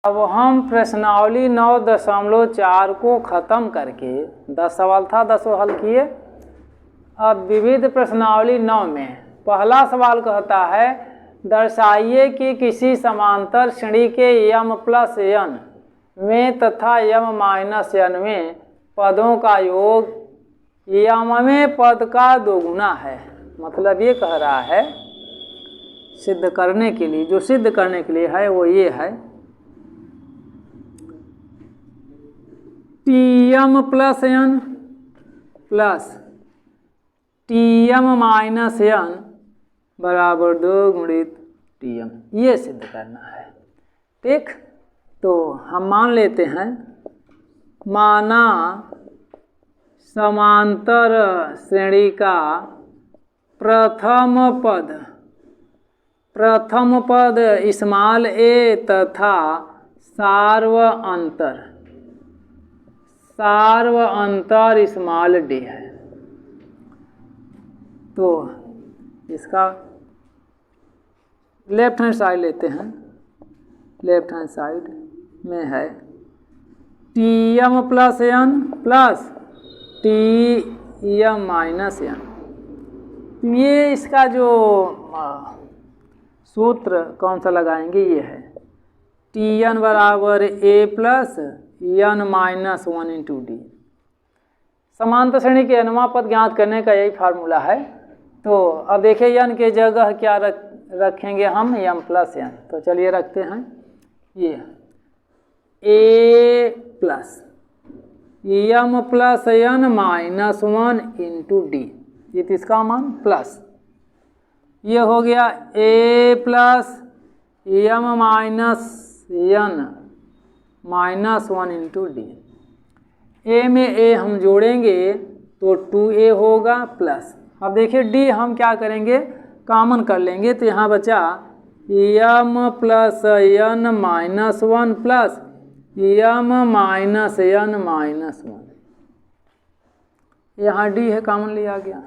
अब हम प्रश्नावली 9.4 को ख़त्म करके 10 सवाल था 10 हल किए। अब विविध प्रश्नावली 9 में पहला सवाल कहता है दर्शाइए कि किसी समांतर श्रेणी के m प्लस n में तथा m माइनस n में पदों का योग mवें पद का दोगुना है। मतलब ये कह रहा है सिद्ध करने के लिए, जो सिद्ध करने के लिए है वो ये है Tm plus n plus Tm minus n बराबर 2 गुणित Tm, ये सिद्ध करना है। ठीक, तो हम मान लेते हैं, माना समांतर श्रेणी का प्रथम पद स्मॉल a तथा सार्व अंतर स्मॉल d है। तो इसका लेफ्ट हैंड साइड लेते हैं। लेफ्ट हैंड साइड में है Tm plus n plus Tm minus n। ये इसका जो सूत्र कौन सा लगाएंगे, ये है Tn बराबर a plus n minus 1 into D. समांतर श्रेणी के nवां पद ज्ञात करने का यही फार्मूला है। तो अब देखिए n के जगह क्या रखेंगे हम, m प्लस n। तो चलिए रखते हैं ये a plus m plus n minus 1 into D, ये इसका मान प्लस, ये हो गया a plus m minus n minus 1 into D. a में a हम जोड़ेंगे तो 2a होगा प्लस। अब देखिए d हम क्या करेंगे, कॉमन कर लेंगे, तो यहाँ बचा m plus n minus 1 plus m minus n minus 1। यहाँ d है, कॉमन लिया गया,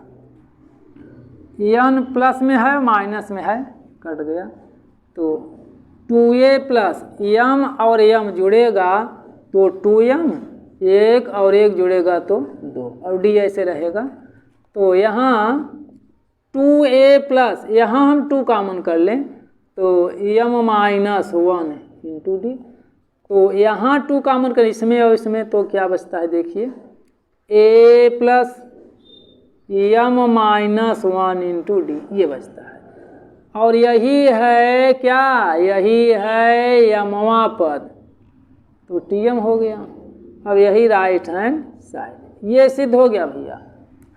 n प्लस में है माइनस में है, कट गया। तो 2a प्लस m और m जुड़ेगा तो 2m, 1 और 1 जुड़ेगा तो 2, और d ऐसे रहेगा। तो यहाँ 2a प्लस, यहाँ हम 2 कॉमन कर लें तो m माइनस 1 इंटू डी। तो यहाँ 2 कॉमन कर इसमें और इसमें, तो क्या बचता है देखिए a plus m minus 1 into D, ये बचता है। और यही है क्या, यही है mवां पद, तो Tm हो गया। अब यही राइट हैंड साइड, ये सिद्ध हो गया भैया,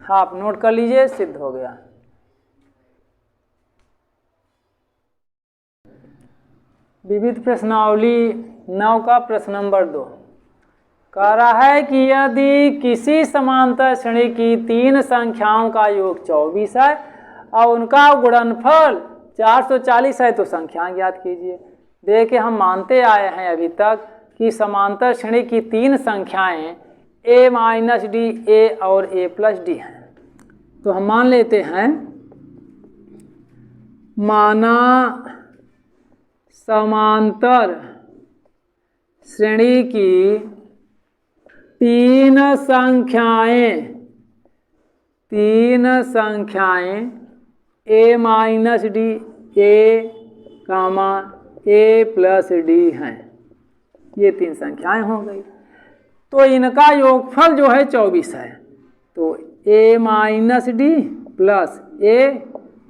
आप नोट कर लीजिए, सिद्ध हो गया। विविध प्रश्नावली 9 का प्रश्न नंबर 2 कह रहा है कि यदि किसी समांतर श्रेणी की 3 संख्याओं का योग 24 है और उनका गुणनफल 440 है तो संख्या ज्ञात कीजिए। देखिए हम मानते आए हैं अभी तक कि समांतर श्रेणी की 3 संख्याएं a माइनस डी, a और a प्लस डी हैं। तो हम मान लेते हैं, माना समांतर श्रेणी की 3 संख्याएं a minus D, a comma a plus D हैं। ये 3 संख्याएं हो गई, तो इनका योगफल जो है 24 है। तो a minus D plus a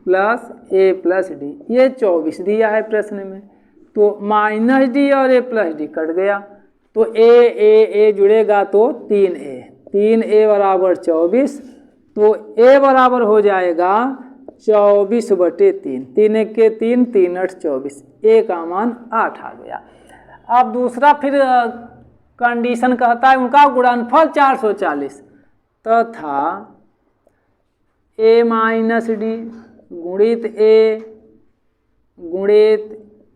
plus a plus D, ये 24 दिया है प्रश्न में। तो माइनस डी और a प्लस डी कट गया, तो a जुड़ेगा तो 3a बराबर 24। तो a बराबर हो जाएगा 24/3, 3 1 के 3, 3 8 24, a का मान 8 आ गया। अब दूसरा फिर कंडीशन कहता है उनका गुणनफल 440 तथा a माइनस डी गुणित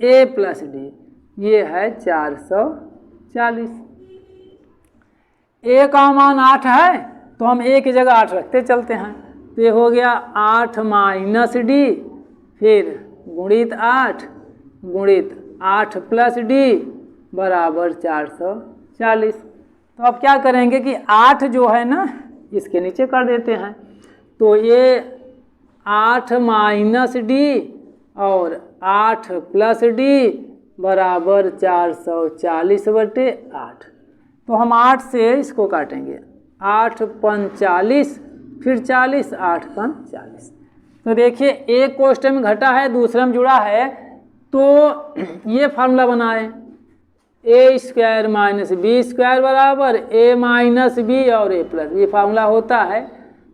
a प्लस डी, ये है 440। a का मान 8 है तो हम a की जगह 8 रखते चलते हैं, तो ये हो गया 8 माइनस डी, फिर गुणित 8 गुणित 8 प्लस डी बराबर 440। तो अब क्या करेंगे कि 8 जो है ना इसके नीचे कर देते हैं, तो ये 8 माइनस डी और 8 प्लस डी बराबर 440/8। तो हम 8 से इसको काटेंगे, 8 पंच 40, फिर 40, 8 पंच 40। तो देखिए एक कोष्ठक में घटा है, दूसरे में जुड़ा है, तो ये फार्मूला बनाए, ए स्क्वायर माइनस बी स्क्वायर बराबर ए माइनस बी और ए प्लस, ये फार्मूला होता है।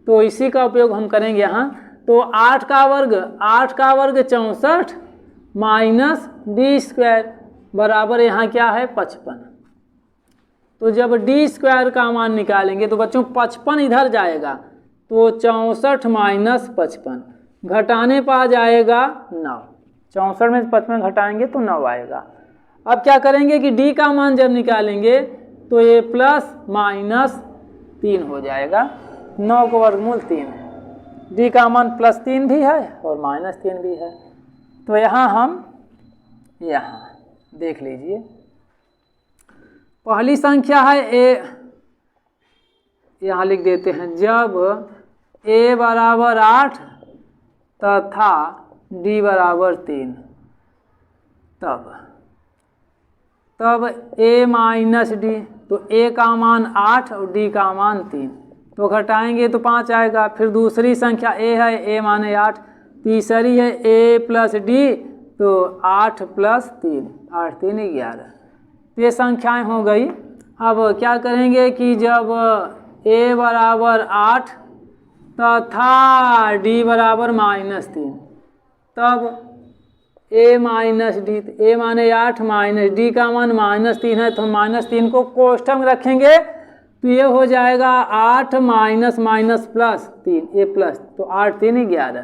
तो इसी का उपयोग हम करेंगे यहाँ। तो 8 का वर्ग 64 माइनस डी स्क्वायर बराबर यहाँ क्या है 55। तो जब डी स्क्वायर का मान निकालेंगे तो बच्चों 55 इधर जाएगा, तो 64 माइनस 55 घटाने पर आ जाएगा 9। 64 में 55 घटाएंगे तो 9 आएगा। अब क्या करेंगे कि डी का मान जब निकालेंगे तो ये प्लस माइनस 3 हो जाएगा। 9 का वर्गमूल 3 है, डी का मान +3 भी है और -3 भी है। तो यहाँ हम देख लीजिए, पहली संख्या है ए, यहाँ लिख देते हैं, जब ए बराबर 8 तथा डी बराबर 3 तब ए माइनस डी, तो ए का मान 8 और डी का मान 3, तो घटाएंगे तो 5 आएगा। फिर दूसरी संख्या ए है, ए माने 8, तीसरी है ए प्लस डी, तो 8 प्लस 3, 8 3 11। ये संख्याएं हो गई। अब क्या करेंगे कि जब ए बराबर 8 तथा डी बराबर -3, तब ए माइनस डी, ए माने 8 माइनस डी का मान -3 है, तो -3 को कोष्ठक में रखेंगे तो ये हो जाएगा 8 माइनस माइनस प्लस 3, ए प्लस, तो 8 3 11।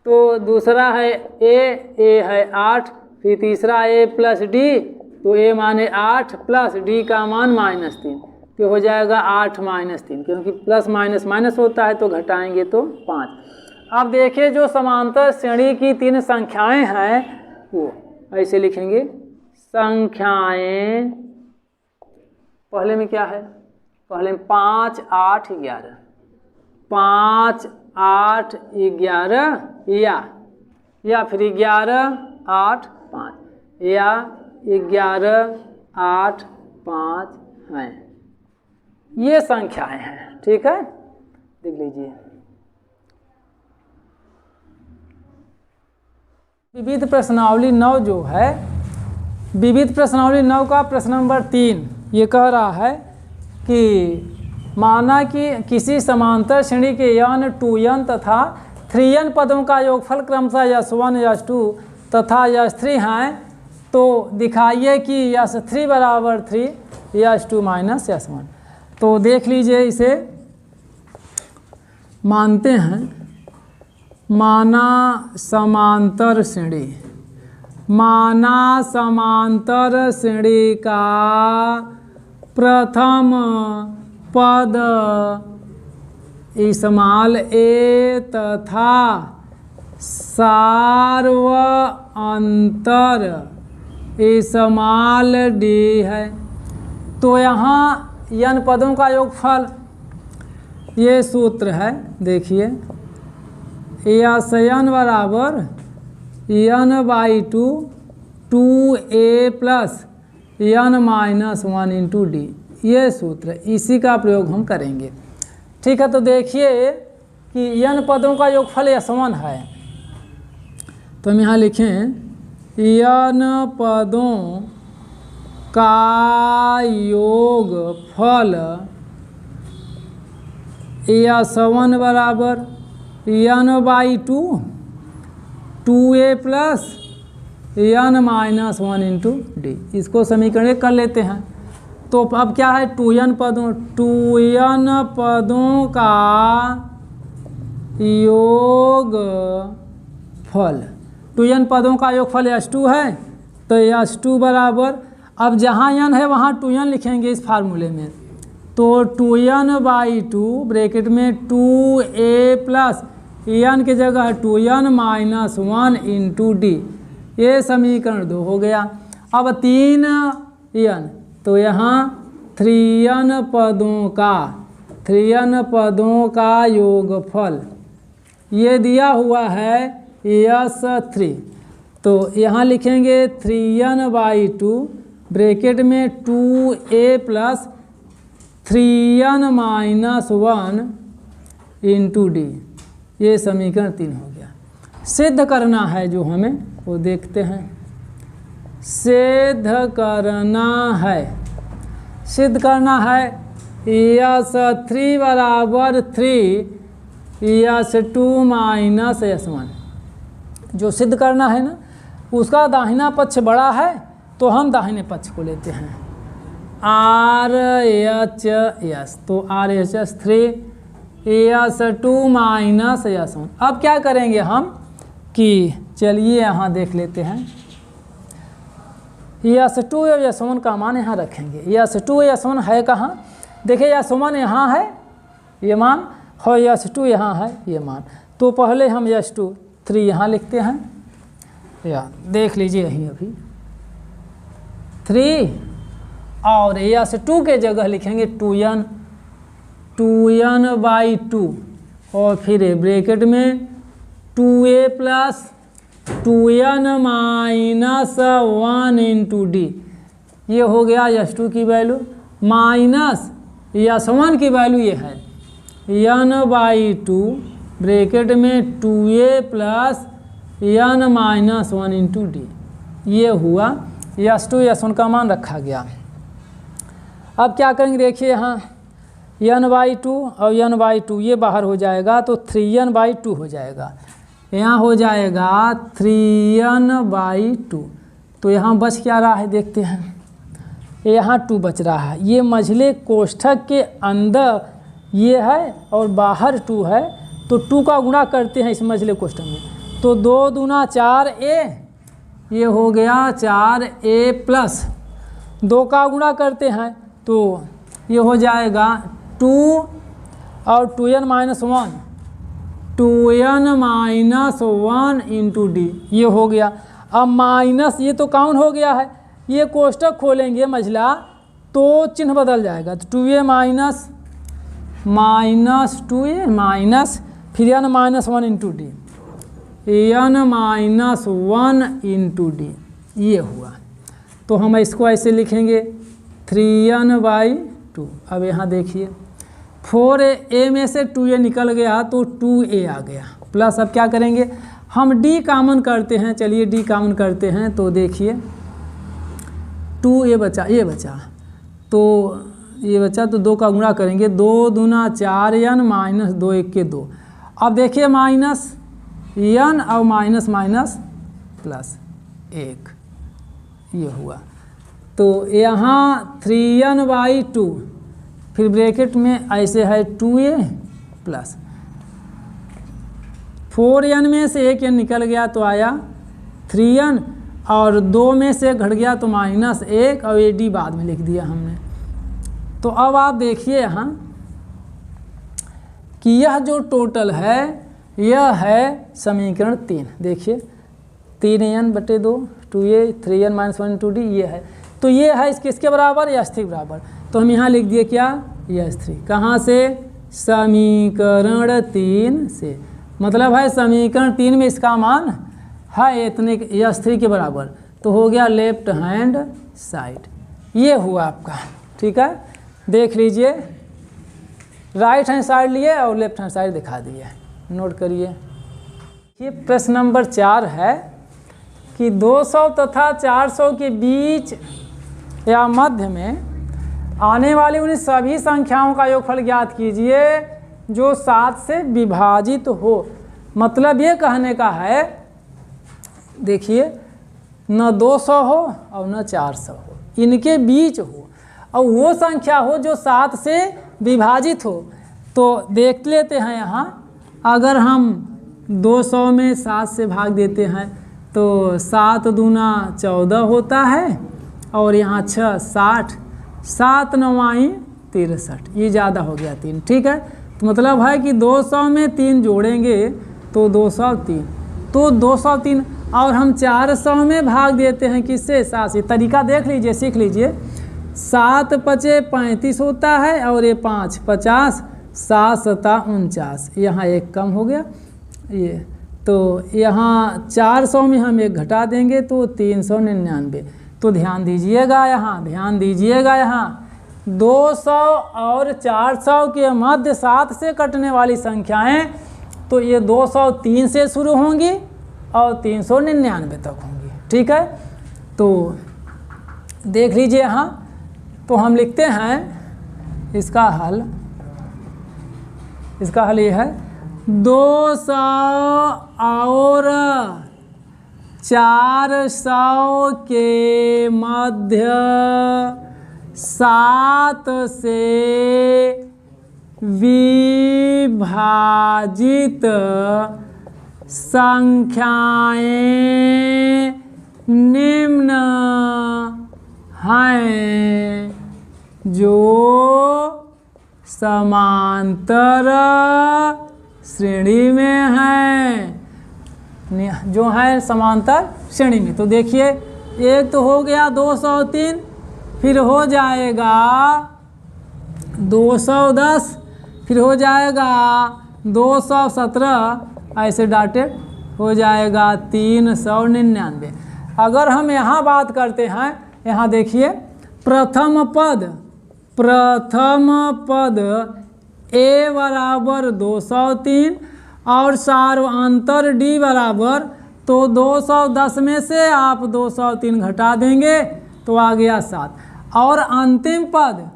तो दूसरा है ए है 8, फिर तीसरा ए प्लस डी, तो ए माने 8 प्लस डी का मान -3, तो हो जाएगा 8 -3, क्योंकि प्लस माइनस माइनस होता है तो घटाएंगे तो 5। अब देखिए जो समांतर श्रेणी की 3 संख्याएं हैं वो ऐसे लिखेंगे, संख्याएं पहले में क्या है, पहले में 5 8 11, 5 8 11 या फिर 11 8 5 या 11 8 5 हैं, ये संख्याएं हैं। ठीक है, देख लीजिए। विविध प्रश्नावली 9 जो है, विविध प्रश्नावली 9 का प्रश्न नंबर 3 ये कह रहा है कि माना कि किसी समांतर श्रेणी के n 2n तथा 3n पदों का योगफल क्रमशः s1 s2 तथा s3 हैं, तो दिखाइए कि s3 बराबर 3 s2 माइनस s1। तो देख लीजिए, इसे मानते हैं, माना समांतर श्रेणी, माना समांतर श्रेणी का प्रथम पद स्मॉल ए तथा सार्व अंतर स्मॉल डी है। तो यहाँ n पदों का योगफल, ये सूत्र है, देखिए, n बराबर n/2 2a plus n minus 1 into D, ये सूत्र, इसी का प्रयोग हम करेंगे। ठीक है, तो देखिए कि n पदों का योगफल s1 है, तो हम यहाँ लिखें n पदों का योगफल s1 बराबर n/2 2a plus n minus 1 into D, इसको समीकरण कर लेते हैं। तो अब क्या है, 2n पदों का योगफल, 2n पदों का योगफल s2 है, तो s2 बराबर, अब जहाँ n है वहाँ 2n लिखेंगे इस फार्मूले में, तो 2n/2 ब्रैकेट में 2a प्लस n की जगह 2n माइनस 1 इंटू डी, ये समीकरण 2 हो गया। अब 3 n, तो यहाँ 3n पदों का योगफल ये दिया हुआ है S3। तो यहाँ लिखेंगे 3n/2 ब्रैकेट में 2a plus 3n - 1 into d। ये समीकरण 3 हो गया। सिद्ध करना है जो हमें, वो देखते हैं। सिद्ध करना है S3 बराबर 3 S2 माइनस S1। जो सिद्ध करना है ना, उसका दाहिना पक्ष बड़ा है तो हम दाहिने पक्ष को लेते हैं RHS, तो RHS 3 S2 माइनस S1। अब क्या करेंगे हम कि चलिए यहाँ देख लेते हैं। S2 और S1 का मान यहाँ रखेंगे। S2 S1 है कहाँ? देखिए S1 यहाँ है ये मान, और S2 यहाँ है ये मान। तो पहले हम S2 3 यहाँ लिखते हैं, या देख लीजिए यहीं अभी 3, और S2 के जगह लिखेंगे 2n/2, और फिर ब्रैकेट में 2a plus 2n minus 1 into d। ये हो गया S2 की वैल्यू, माइनस S1 की वैल्यू ये है n/2 ब्रैकेट में 2a plus n minus 1 into d। ये हुआ S2 S1 का मान रखा गया। अब क्या करेंगे देखिए यहाँ n/2 और n/2 ये बाहर हो जाएगा तो 3n/2 हो जाएगा। यहाँ हो जाएगा 3n/2। तो यहाँ बच क्या रहा है देखते हैं। यहाँ 2 बच रहा है। ये मझले कोष्ठक के अंदर ये है और बाहर 2 है, तो 2 का गुणा करते हैं इस मझले कोष्ठक में, तो 2 दूना 4a, ये हो गया 4a प्लस 2 का गुणा करते हैं तो ये हो जाएगा 2 और 2n minus 1, 2n minus 1 into d। ये हो गया। अब माइनस ये तो काउंट हो गया है, ये कोष्ठक खोलेंगे मझला तो चिन्ह बदल जाएगा, तो 2a माइनस 2a माइनस फिर n minus 1 into D, n minus 1 into D. ये हुआ। तो हम इसको ऐसे लिखेंगे 3n/2। अब यहाँ देखिए 4a में से 2a निकल गया तो 2a आ गया, प्लस अब क्या करेंगे हम d कॉमन करते हैं। चलिए d कॉमन करते हैं तो देखिए 2a बचा, ये बचा, तो ये बचा तो 2 का गुणा करेंगे, 2 दूना 4n माइनस 2 1 के 2। अब देखिए माइनस n और माइनस माइनस प्लस 1, ये हुआ। तो यहाँ 3n/2 फिर ब्रैकेट में ऐसे है 2a प्लस 4n में से 1n निकल गया तो आया 3n, और 2 में से घट गया तो माइनस 1, और ये d बाद में लिख दिया हमने। तो अब आप देखिए यहाँ कि यह जो टोटल है यह है समीकरण 3। देखिए 3n/2 2a 3n minus 1 into D, ये है। तो ये है किसके बराबर? S3 के बराबर। तो हम यहाँ लिख दिए क्या? S3। कहाँ से? समीकरण 3 से। मतलब है समीकरण 3 में इसका मान है इतने S3 के बराबर। तो हो गया लेफ्ट हैंड साइड। ये हुआ आपका, ठीक है। देख लीजिए, राइट हैंड साइड लिए और लेफ्ट हैंड साइड दिखा दिए, नोट करिए। ये प्रश्न नंबर 4 है कि 200 तथा 400 के बीच या मध्य में आने वाली उन सभी संख्याओं का योगफल ज्ञात कीजिए जो 7 से विभाजित हो। मतलब ये कहने का है, देखिए न 200 हो और न 400 हो, इनके बीच हो, और वो संख्या हो जो 7 से विभाजित हो। तो देख लेते हैं यहाँ, अगर हम 200 में 7 से भाग देते हैं तो 7 दूना 14 होता है, और यहाँ 6 60, 7 9 63, ये ज़्यादा हो गया 3, ठीक है। तो मतलब है कि 200 में 3 जोड़ेंगे तो 203, तो 203 और हम 400 में भाग देते हैं किससे? 7 से। तरीका देख लीजिए, सीख लीजिए। 7 पचे 35 होता है और ये 5 50, 7 सता 49, यहाँ एक कम हो गया ये। तो यहाँ 400 में हम एक घटा देंगे तो 399। तो ध्यान दीजिएगा यहाँ, ध्यान दीजिएगा यहाँ 200 और 400 के मध्य 7 से कटने वाली संख्याएं, तो ये 203 से शुरू होंगी और 399 तक होंगी। ठीक है, तो देख लीजिए यहाँ। तो हम लिखते हैं इसका हल, इसका हल ये है 200 और 400 के मध्य 7 से विभाजित संख्याएं निम्न हैं जो समांतर श्रेणी में हैं, जो है समांतर श्रेणी में। तो देखिए एक तो हो गया 203, फिर हो जाएगा 210, फिर हो जाएगा 217, ऐसे डाटेड हो जाएगा 399। अगर हम यहाँ बात करते हैं, यहाँ देखिए प्रथम पद a बराबर 203 और सार्वंतर d बराबर, तो 210 में से आप 203 घटा देंगे तो आ गया 7। और अंतिम पद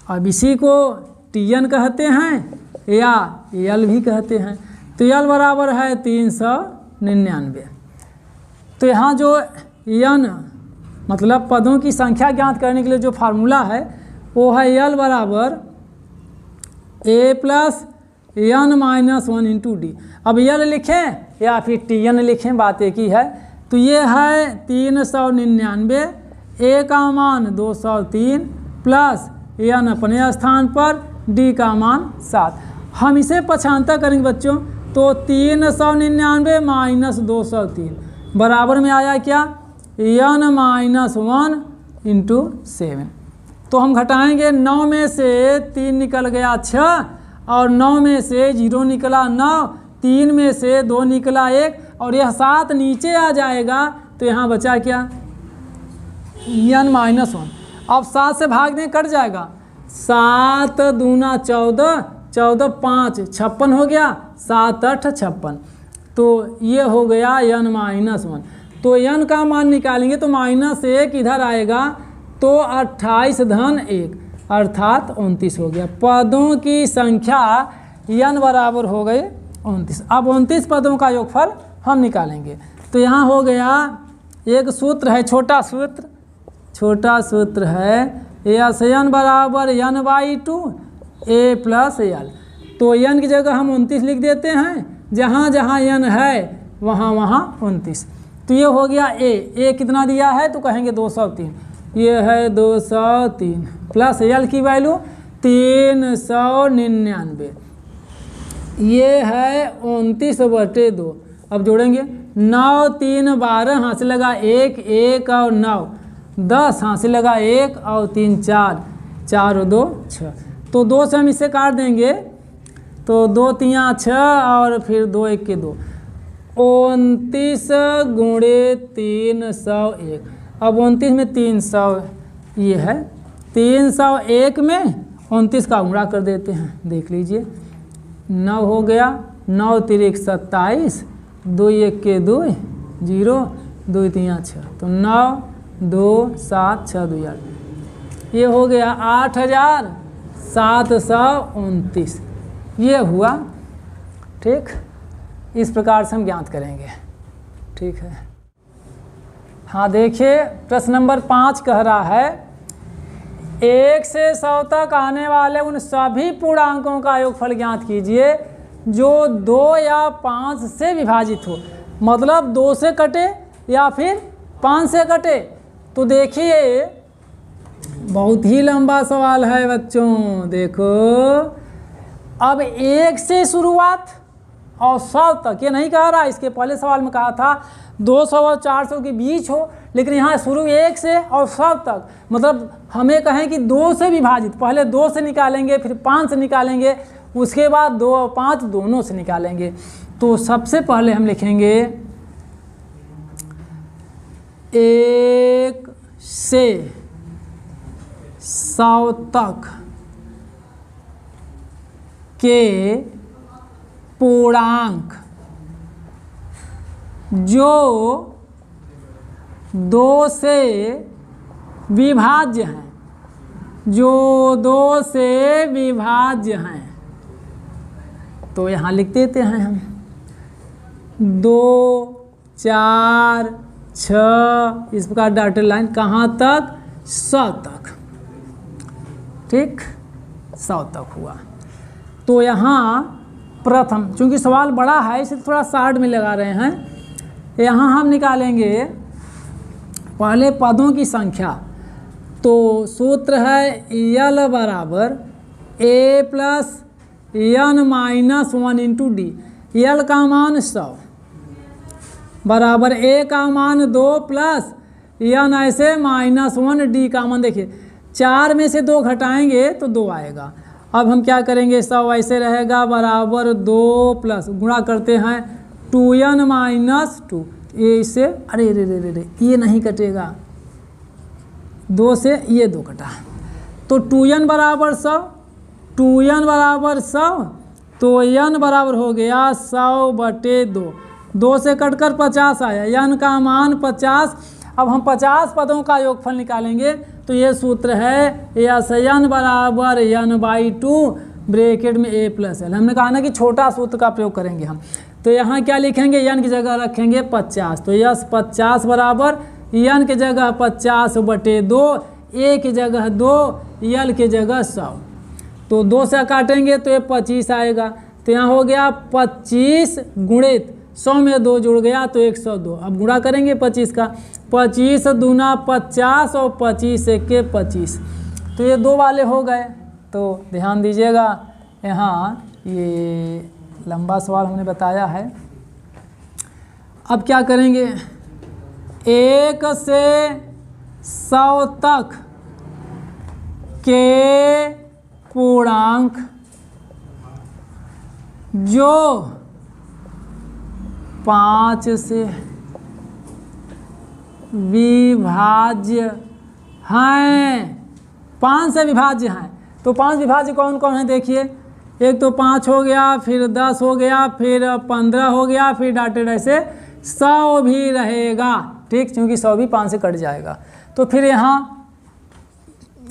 अब इसी को tn कहते हैं या l भी कहते हैं। तो l बराबर है 399। तो यहाँ जो n मतलब पदों की संख्या ज्ञात करने के लिए जो फार्मूला है वो है l बराबर a plus n minus 1 into D. अब l लिखें या फिर tn लिखें, बात एक ही है। तो ये है 399, a का मान 203 प्लस n अपने स्थान पर, d का मान 7। हम इसे पक्षांतर करेंगे बच्चों, तो 399 माइनस 203 बराबर में आया क्या? n minus 1 into 7। तो हम घटाएंगे, 9 में से 3 निकल गया 6, और 9 में से 0 निकला 9, 3 में से 2 निकला 1, और यह 7 नीचे आ जाएगा। तो यहाँ बचा क्या? n minus 1। अब 7 से भाग दें, कट जाएगा। 7 दूना 14, 14 5 56 हो गया, 7 8 56। तो ये हो गया n माइनस 1। तो n का मान निकालेंगे तो -1 इधर आएगा, तो 28 धन 1 अर्थात 29 हो गया। पदों की संख्या n बराबर हो गई 29। अब 29 पदों का योगफल हम निकालेंगे। तो यहाँ हो गया, एक सूत्र है, छोटा सूत्र है n बराबर n/2 a प्लस l। तो n की जगह हम 29 लिख देते हैं, जहाँ जहाँ n है वहाँ वहाँ 29। तो ये हो गया a कितना दिया है? तो कहेंगे 203, ये है 203 प्लस l की वैल्यू 399, ये है 29/2। अब जोड़ेंगे, 9 3 12, हाथ से लगा 1 1 और 9 10, हाथ से लगा 1 और 3 4, 4 और 2 6। तो 2 से हम इसे काट देंगे, तो 2 3 6 और फिर 2 1 के 2, 29 गुणे 301। अब 29 में 300 ये है, 301 में 29 का गुणा कर देते हैं। देख लीजिए, 9 हो गया, 9 3 27, 2 1 के 2 0, 2 3 6, तो 9 2 7 6 2 8, ये हो गया 8729। ये हुआ। ठीक, इस प्रकार से हम ज्ञात करेंगे। ठीक है, हाँ देखिए प्रश्न नंबर 5 कह रहा है 1 से 100 तक आने वाले उन सभी पूर्णांकों का योगफल ज्ञात कीजिए जो 2 या 5 से विभाजित हो। मतलब 2 से कटे या फिर 5 से कटे। तो देखिए बहुत ही लंबा सवाल है बच्चों। देखो अब 1 से शुरुआत और 100 तक, ये नहीं कह रहा, इसके पहले सवाल में कहा था 200 और 400 के बीच हो, लेकिन यहाँ शुरू 1 से और 100 तक, मतलब हमें कहें कि 2 से विभाजित, पहले 2 से निकालेंगे, फिर 5 से निकालेंगे, उसके बाद 2 और 5 दोनों से निकालेंगे। तो सबसे पहले हम लिखेंगे 1 से 100 तक के पूर्णांक जो 2 से विभाज्य हैं, जो 2 से विभाज्य हैं, तो यहाँ लिख देते हैं हम 2, 4, 6, इस प्रकार डॉटेड लाइन कहाँ तक, 100 तक। ठीक, 100 तक हुआ। तो यहाँ प्रथम, चूंकि सवाल बड़ा है इसे थोड़ा शार्ट में लगा रहे हैं, यहाँ हम निकालेंगे पहले पदों की संख्या। तो सूत्र है यल बराबर a plus n minus 1 into d. L का मान 100 बराबर ए का मान 2 प्लस यन ऐसे माइनस 1, डी का मान देखिए 4 में से 2 घटाएंगे तो 2 आएगा। अब हम क्या करेंगे, 100 ऐसे रहेगा बराबर 2 प्लस गुणा करते हैं 2n माइनस 2, ये इससे अरे रे रे रे रे ये नहीं कटेगा, 2 से ये 2 कटा, तो 2n बराबर 100, 2n बराबर 100, तो n बराबर हो गया 100/2, 2 से कटकर 50 आया, n का मान 50। अब हम 50 पदों का योगफल निकालेंगे, तो ये सूत्र है n बराबर n/2 ब्रैकेट में a प्लस l। हमने कहा ना कि छोटा सूत्र का प्रयोग करेंगे हम, तो यहाँ क्या लिखेंगे, n की जगह रखेंगे 50, तो यस 50 बराबर n की जगह 50/2, a की जगह 2, l की जगह 100, तो 2 से काटेंगे तो ये 25 आएगा। तो यहाँ हो गया 25 गुणित 100 में 2 जुड़ गया तो 102। अब गुणा करेंगे 25 का, 25 दूना 50 और 25 एके 25, तो ये 2 वाले हो गए। तो ध्यान दीजिएगा, यहाँ ये लंबा सवाल हमने बताया है। अब क्या करेंगे, 1 से 100 तक के पूर्णांक जो 5 से विभाज्य हैं, 5 से विभाज्य हैं। तो 5 विभाज्य कौन कौन है देखिए, एक तो 5 हो गया, फिर 10 हो गया, फिर 15 हो गया, फिर डॉटेड ऐसे 100 भी रहेगा। ठीक, क्योंकि 100 भी 5 से कट जाएगा। तो फिर यहाँ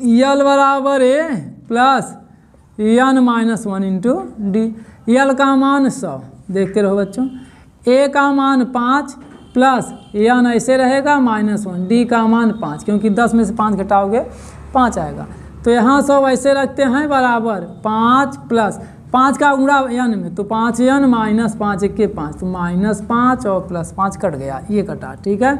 यल बराबर a plus n minus 1 into d. L का मान 100, देखते रहो बच्चों, ए का मान 5 प्लस n ऐसे रहेगा माइनस 1, डी का मान 5, क्योंकि 10 में से 5 घटाओगे 5 आएगा। तो यहाँ 100 ऐसे रखते हैं बराबर 5 प्लस 5 का गुणा n में, तो 5n माइनस 5 एके 5, तो माइनस 5 और प्लस 5 कट गया, ये कटा। ठीक है,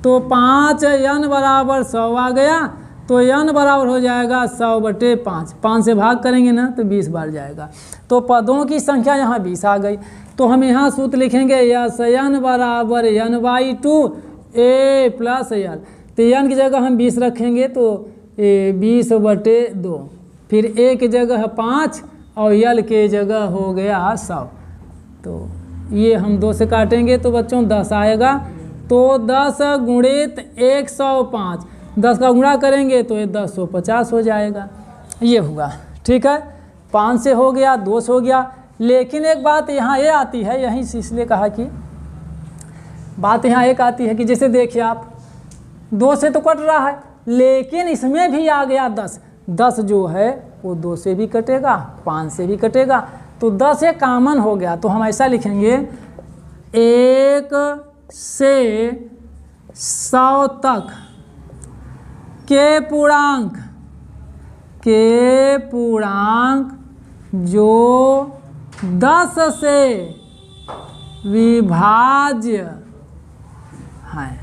तो 5n बराबर 100 आ गया, तो n बराबर हो जाएगा 100/5, 5 से भाग करेंगे ना तो 20 बार जाएगा। तो पदों की संख्या यहाँ 20 आ गई। तो हम यहाँ सूत्र लिखेंगे यस n बराबर n/2 a प्लस l। तो n की जगह हम 20 रखेंगे तो 20/2, फिर a की जगह 5 और l के जगह हो गया 100। तो ये हम 2 से काटेंगे तो बच्चों 10 आएगा, तो 10 गुणित 105, 10 का गुणा करेंगे तो ये 1050 हो जाएगा, ये होगा। ठीक है, 5 से हो गया, 2 से हो गया। लेकिन एक बात यहाँ ये आती है, यहीं से इसलिए कहा कि बात यहाँ एक आती है कि जैसे देखिए आप 2 से तो कट रहा है, लेकिन इसमें भी आ गया 10, 10 जो है वो 2 से भी कटेगा, 5 से भी कटेगा, तो 10 एक कॉमन हो गया। तो हम ऐसा लिखेंगे 1 से 100 तक के पूर्णांक जो 10 से विभाज्य हैं,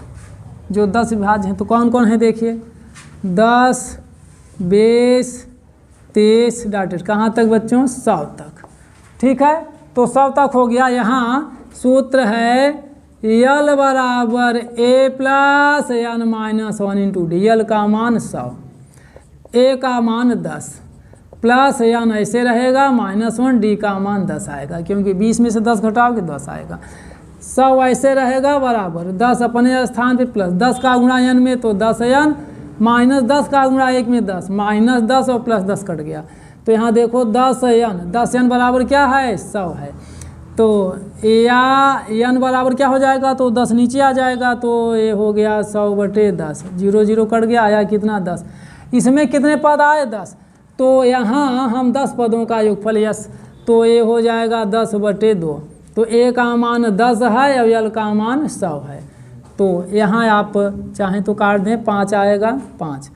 जो 10 विभाज्य हैं, तो कौन कौन है देखिए, 10, 20, 30 डॉटेड कहाँ तक बच्चों, 100 तक। ठीक है, तो सब तक हो गया। यहाँ सूत्र है यल बराबर a plus n minus 1 into d. L का मान 100, ए का मान 10 प्लस एन ऐसे रहेगा -1, डी का मान 10 आएगा, क्योंकि 20 में से 10 घटाओगे 10 आएगा। 100 ऐसे रहेगा बराबर 10 अपने स्थान पे प्लस 10 का गुणा एन में तो 10 एन माइनस 10 का गुणा 1 में 10 माइनस 10 और प्लस 10 कट गया। तो यहाँ देखो 10 एन बराबर क्या है 100 है। तो या एन बराबर क्या हो जाएगा, तो 10 नीचे आ जाएगा, तो ये हो गया 100/10। 0 0 कट गया, आया कितना 10। इसमें कितने पद आए 10, तो यहाँ हम 10 पदों का योगफल यस, तो ये हो जाएगा 10/2। तो ए का मान 10 है और यल का मान 100 है। तो यहाँ आप चाहें तो काट दें, 5 आएगा 5,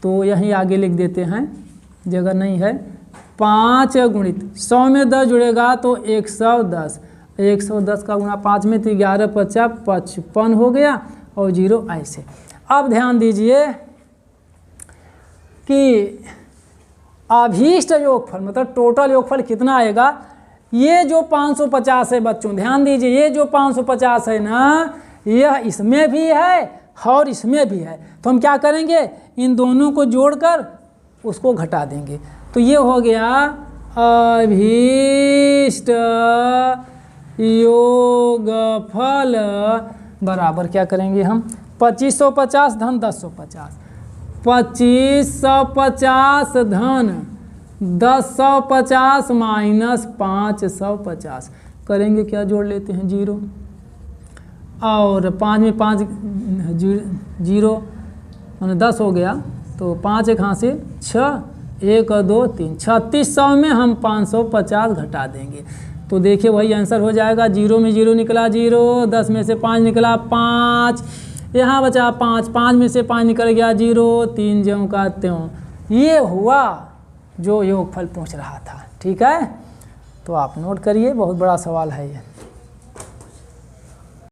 तो यहीं आगे लिख देते हैं, जगह नहीं है। 5 गुणित 100 में 10 जुड़ेगा तो 110, 110 का गुणा 5 में तो 11 50 55 हो गया और 0 ऐसे। अब ध्यान दीजिए कि अभीष्ट योगफल मतलब टोटल योगफल कितना आएगा। ये जो 550 है बच्चों, ध्यान दीजिए, ये जो 550 है ना, यह इसमें भी है और इसमें भी है। तो हम क्या करेंगे, इन दोनों को जोड़कर उसको घटा देंगे। तो ये हो गया अभीष्ट योगफल बराबर क्या करेंगे हम, 2550 धन 1050, 2550 धन 1050 माइनस 550 करेंगे क्या, जोड़ लेते हैं 0 और 5 में 5 0 मैंने 10 हो गया, तो 5 एक हाथ से 6 1 और 2 3 3600 में हम 550 घटा देंगे। तो देखिए वही आंसर हो जाएगा। 0 में 0 निकला 0, 10 में से 5 निकला 5, यहाँ बचा 5, 5 में से 5 निकल गया 0, 3 ज्यों का त्यों। ये हुआ जो योगफल पूछ रहा था। ठीक है, तो आप नोट करिए, बहुत बड़ा सवाल है ये।